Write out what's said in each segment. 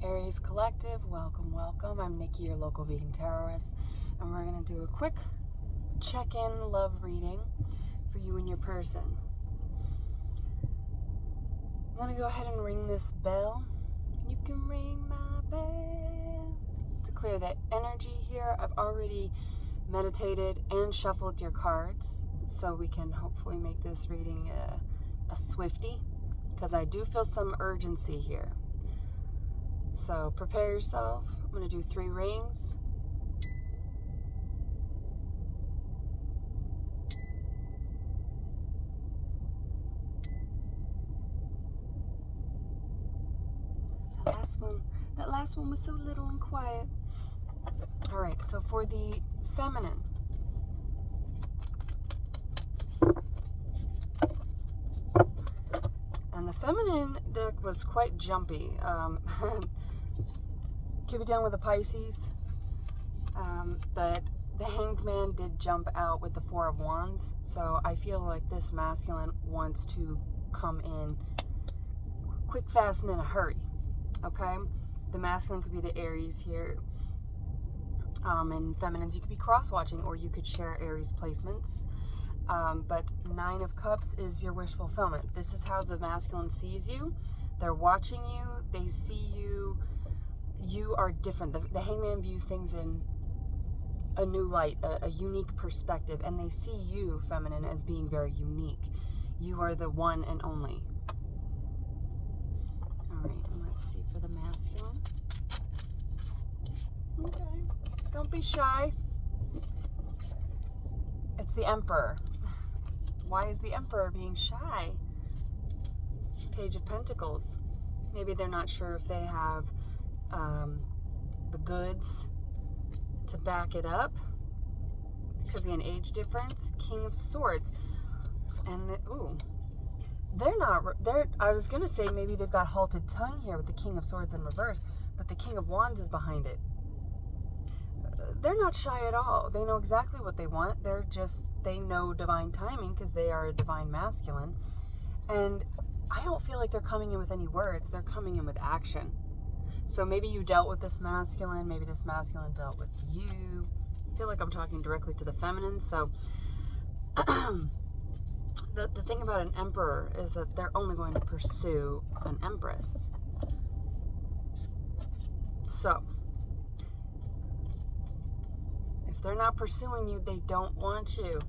Aries Collective, welcome, welcome. I'm Nikki, your local vegan tarotist, and we're going to do a quick check-in love reading for you and your person. I'm going to go ahead and ring this bell. You can ring my bell to clear the energy here. I've already meditated and shuffled your cards, so we can hopefully make this reading a swiftie, because I do feel some urgency here. So prepare yourself. I'm going to do 3 rings. That last one was so little and quiet. All right, so for the feminine, and the feminine deck was quite jumpy. Could be done with a Pisces, but the Hanged Man did jump out with the 4 of Wands, so I feel like this masculine wants to come in quick, fast, and in a hurry. Okay, the masculine could be the Aries here, and feminines you could be cross-watching, or you could share Aries placements. But 9 of Cups is your wish fulfillment. This is how the masculine sees you. They're watching you. They see you. You are different. The Hangman views things in a new light, a unique perspective, and they see you, feminine, as being very unique. You are the one and only. All right, and let's see for the masculine. Okay, don't be shy. It's the Emperor. Why is the Emperor being shy? Page of Pentacles. Maybe they're not sure if they have the goods to back it up. Could be an age difference. King of Swords. And I was gonna say maybe they've got halted tongue here with the King of Swords in reverse, but the King of Wands is behind it. They're not shy at all. They know exactly what they want. They know divine timing, because they are a divine masculine. And I don't feel like they're coming in with any words. They're coming in with action. So maybe you dealt with this masculine. Maybe this masculine dealt with you. I feel like I'm talking directly to the feminine. So the thing about an emperor is that they're only going to pursue an empress. So if they're not pursuing you, they don't want you.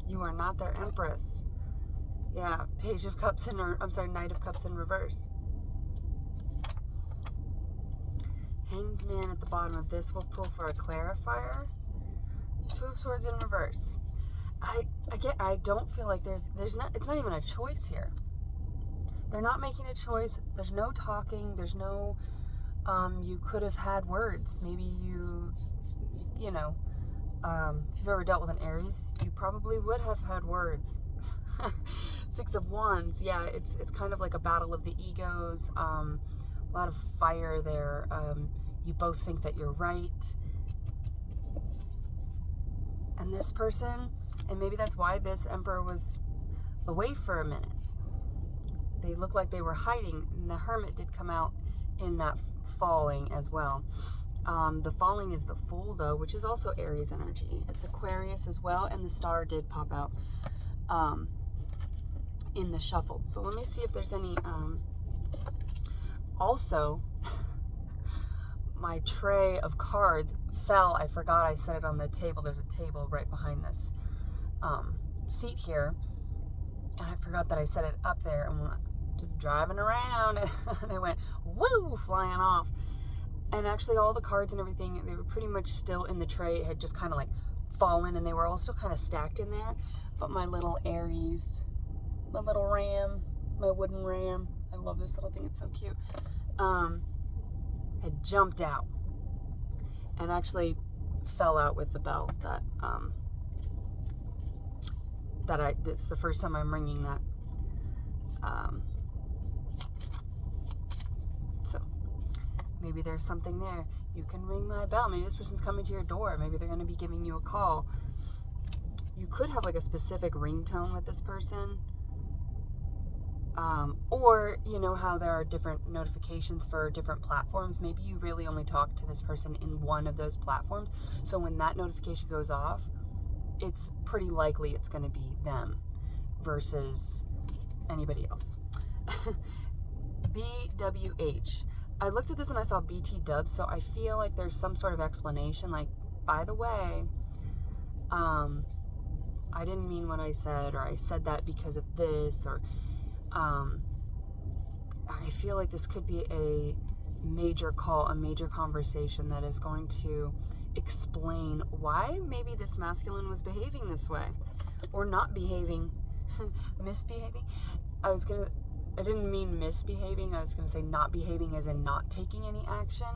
You are not their empress. Yeah, Page of Cups Knight of Cups in reverse. Hanged Man at the bottom of this will pull for a clarifier. 2 of Swords in reverse. I don't feel like it's not even a choice here. They're not making a choice. There's no talking. There's no, you could have had words. Maybe if you've ever dealt with an Aries, you probably would have had words. 6 of Wands, yeah, it's kind of like a battle of the egos. A lot of fire there. You both think that you're right. And this person, and maybe that's why this Emperor was away for a minute. They look like they were hiding, and the Hermit did come out in that falling as well. The falling is the Fool, though, which is also Aries energy. It's Aquarius as well, and the Star did pop out in the shuffle. So let me see if there's any... Also, my tray of cards fell. I forgot I set it on the table. There's a table right behind this seat here, and I forgot that I set it up there, and just driving around, and I went, woo, flying off. And actually all the cards and everything, they were pretty much still in the tray. It had just kind of like fallen, and they were all still kind of stacked in there. But my little Aries, my little ram, my wooden ram, I love this little thing, it's so cute, had jumped out and actually fell out with the bell this is the first time I'm ringing that. So maybe there's something there. You can ring my bell. Maybe this person's coming to your door. Maybe they're going to be giving you a call. You could have like a specific ringtone with this person. Or, you know how there are different notifications for different platforms. Maybe you really only talk to this person in one of those platforms. So when that notification goes off, it's pretty likely it's going to be them versus anybody else. BWH. I looked at this and I saw BT dubs, so I feel like there's some sort of explanation. Like, by the way, I didn't mean what I said, or I said that because of this, or I feel like this could be a major call, a major conversation that is going to explain why maybe this masculine was behaving this way, or not behaving, misbehaving. I didn't mean misbehaving. I was going to say not behaving as in not taking any action.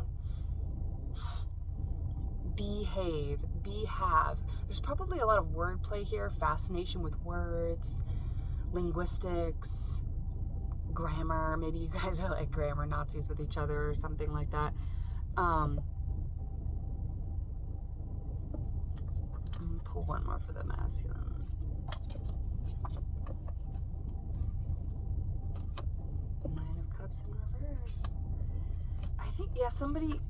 Behave, behave. There's probably a lot of wordplay here, fascination with words, linguistics, grammar. Maybe you guys are like grammar Nazis with each other or something like that. Pull one more for the masculine. Nine of Cups in reverse. I think, yeah, somebody,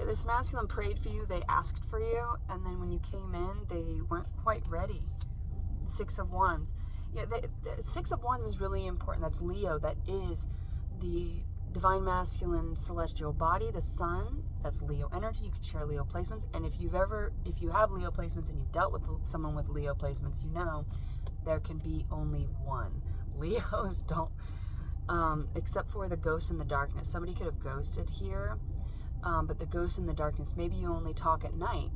this masculine prayed for you, they asked for you, and then when you came in, they weren't quite ready. Six of Wands. Yeah, the Six of Wands is really important. That's Leo. That is the divine masculine celestial body, the sun. That's Leo energy. You could share Leo placements. And if you have Leo placements and you've dealt with someone with Leo placements, you know there can be only one. Leos don't, except for the ghost in the darkness. Somebody could have ghosted here, but the ghost in the darkness, maybe you only talk at night.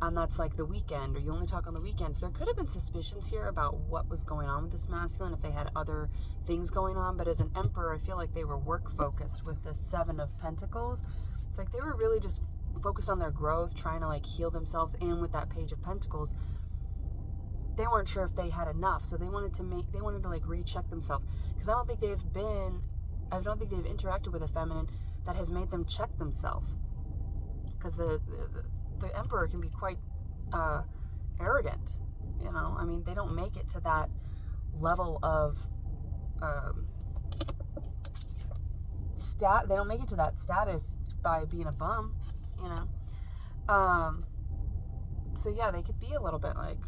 And that's like the weekend, or you only talk on the weekends. There could have been suspicions here about what was going on with this masculine, if they had other things going on. But as an emperor, I feel like they were work focused with the Seven of Pentacles. It's like they were really just focused on their growth, trying to like heal themselves. And with that Page of Pentacles, they weren't sure if they had enough, so they wanted to like recheck themselves, because I don't think they've interacted with a feminine that has made them check themselves, because the emperor can be quite arrogant, you know. I mean, they don't make it to that level of they don't make it to that status by being a bum, you know. So yeah, they could be a little bit like,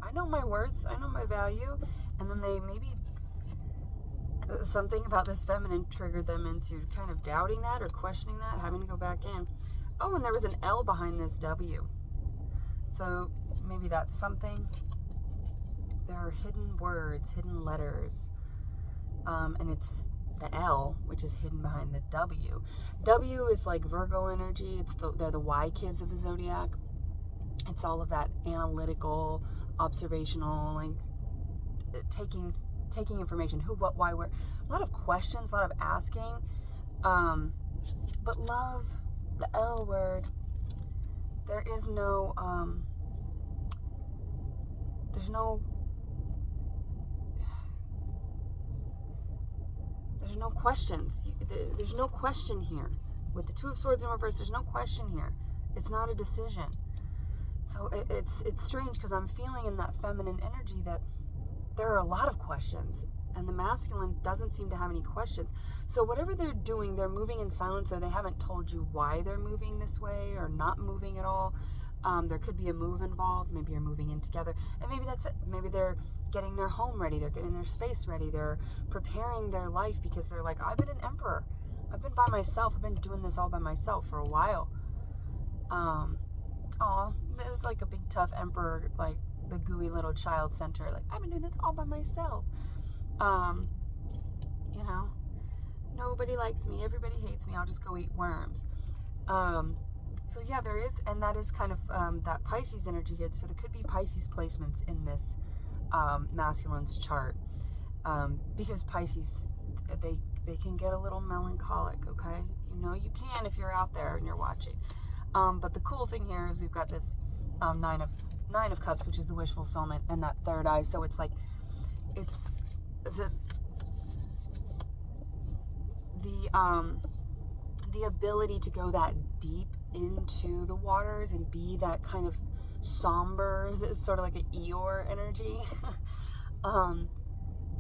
I know my worth, I know my value, and then they maybe something about this feminine triggered them into kind of doubting that or questioning that, having to go back in. Oh, and there was an L behind this W. So maybe that's something. There are hidden words, hidden letters. And it's the L, which is hidden behind the W. W is like Virgo energy. They're the Y kids of the zodiac. It's all of that analytical, observational, like taking information, who, what, why, where. A lot of questions, a lot of asking. But love, the L word, there is no, there's no questions. There's no question here. With the Two of Swords in reverse, there's no question here. It's not a decision. So it's strange, because I'm feeling in that feminine energy that there are a lot of questions, and the masculine doesn't seem to have any questions. So whatever they're doing, they're moving in silence, or they haven't told you why they're moving this way or not moving at all. There could be a move involved. Maybe you're moving in together, and maybe that's it. Maybe they're getting their home ready. They're getting their space ready. They're preparing their life, because they're like, I've been an emperor. I've been by myself. I've been doing this all by myself for a while. This is like a big tough emperor, like the gooey little child center. Like, I've been doing this all by myself. You know, nobody likes me. Everybody hates me. I'll just go eat worms. So yeah, there is, and that is kind of that Pisces energy hit. So there could be Pisces placements in this masculine's chart, because Pisces, they can get a little melancholic. Okay, you know, you can if you're out there and you're watching. But the cool thing here is we've got this Nine of Cups, which is the wish fulfillment, and that third eye. So it's like, it's the ability to go that deep into the waters and be that kind of somber, sort of like an Eeyore energy.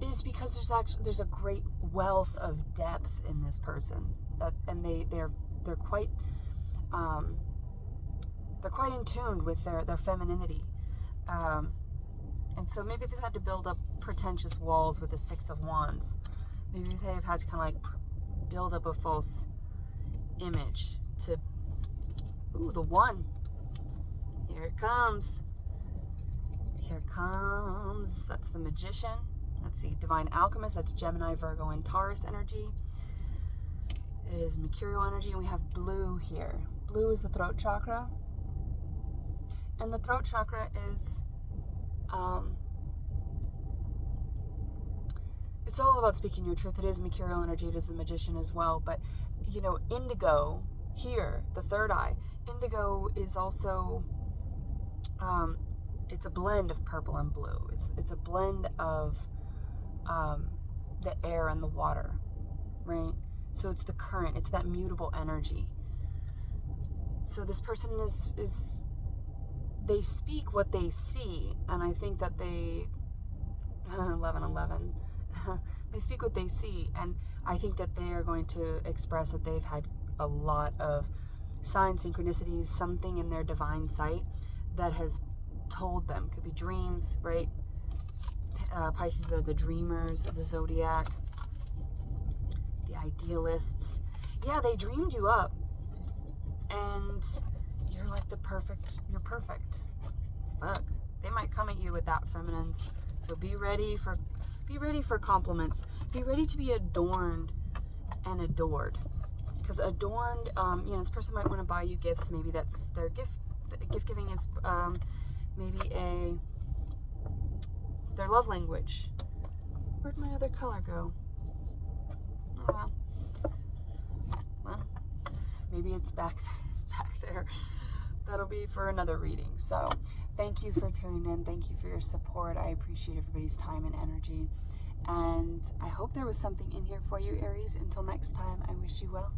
is because there's a great wealth of depth in this person, and they're quite in tune with their femininity, and so maybe they've had to build up pretentious walls with the Six of Wands. Maybe they've had to kind of like build up a false image to. Ooh, the One. Here it comes. Here it comes. That's the Magician. That's the Divine Alchemist. That's Gemini, Virgo, and Taurus energy. It is Mercurial energy, and we have blue here. Blue is the throat chakra. And the throat chakra is, it's all about speaking your truth. It is Mercurial energy. It is the Magician as well. But, you know, indigo here, the third eye. Indigo is also, it's a blend of purple and blue. It's a blend of the air and the water, right? So it's the current, it's that mutable energy. So this person is they speak what they see, and I think that they 11 they speak what they see, and I think that they are going to express that they've had a lot of signs, synchronicities, something in their divine sight that has told them. Could be dreams, right? Pisces are the dreamers of the zodiac, the idealists. Yeah, they dreamed you up, and you're like you're perfect. Fuck. They might come at you with that, feminines. So be ready for compliments. Be ready to be adorned and adored. Because adorned, you know, this person might want to buy you gifts. Maybe that's their gift. Gift giving is maybe their love language. Where'd my other color go? Oh well, maybe it's back there. That'll be for another reading. So thank you for tuning in. Thank you for your support. I appreciate everybody's time and energy, and I hope there was something in here for you, Aries. Until next time, I wish you well.